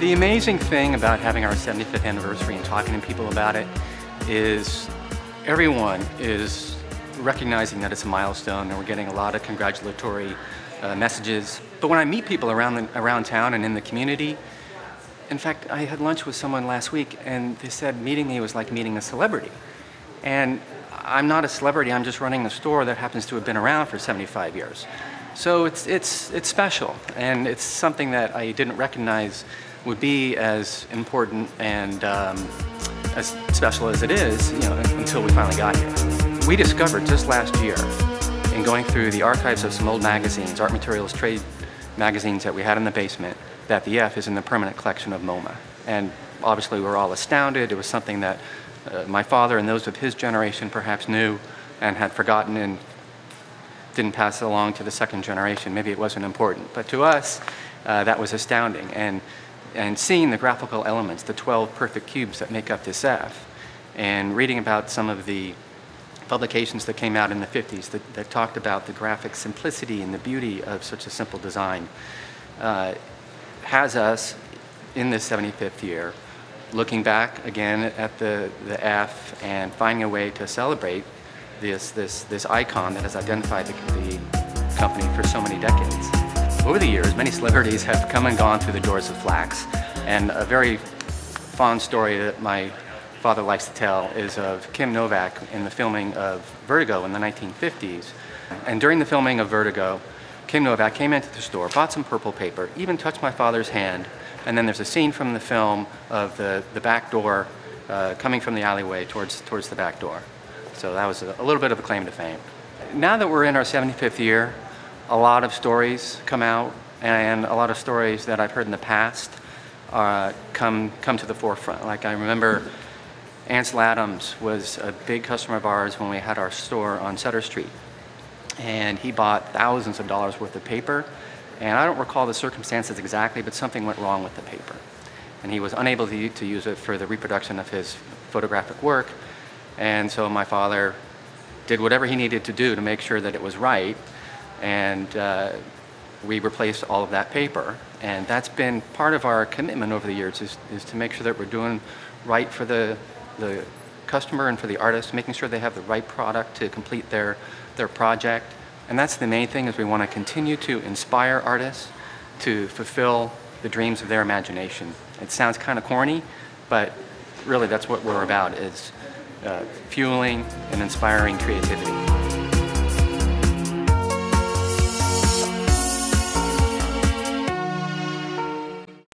The amazing thing about having our 75th anniversary and talking to people about it is everyone is recognizing that it's a milestone, and we're getting a lot of congratulatory messages. But when I meet people around town and in the community, in fact, I had lunch with someone last week and they said meeting me was like meeting a celebrity. And I'm not a celebrity, I'm just running a store that happens to have been around for 75 years. So it's special, and it's something that I didn't recognize would be as important and as special as it is, until we finally got here. We discovered just last year, in going through the archives of some old magazines, art materials trade magazines that we had in the basement, that the F is in the permanent collection of MoMA. And obviously we were all astounded. It was something that my father and those of his generation perhaps knew and had forgotten and didn't pass it along to the second generation. Maybe it wasn't important. But to us, that was astounding. And seeing the graphical elements, the 12 perfect cubes that make up this F, and reading about some of the publications that came out in the 50s that talked about the graphic simplicity and the beauty of such a simple design, has us in this 75th year looking back again at the F and finding a way to celebrate this icon that has identified the company for so many decades. Over the years, many celebrities have come and gone through the doors of Flax, and a very fond story that my father likes to tell is of Kim Novak in the filming of Vertigo in the 1950s. And during the filming of Vertigo, Kim Novak came into the store, bought some purple paper, even touched my father's hand, and then there's a scene from the film of the back door coming from the alleyway towards the back door. So that was a little bit of a claim to fame. Now that we're in our 75th year, a lot of stories come out, and a lot of stories that I've heard in the past come to the forefront. Like I remember Ansel Adams was a big customer of ours when we had our store on Sutter Street. And he bought thousands of dollars worth of paper. And I don't recall the circumstances exactly, but something went wrong with the paper. And he was unable to use it for the reproduction of his photographic work. And so my father did whatever he needed to do to make sure that it was right. And we replaced all of that paper. And that's been part of our commitment over the years, is to make sure that we're doing right for the customer and for the artist, making sure they have the right product to complete their project. And that's the main thing, is we want to continue to inspire artists to fulfill the dreams of their imagination. It sounds kind of corny, but really that's what we're about, is fueling and inspiring creativity.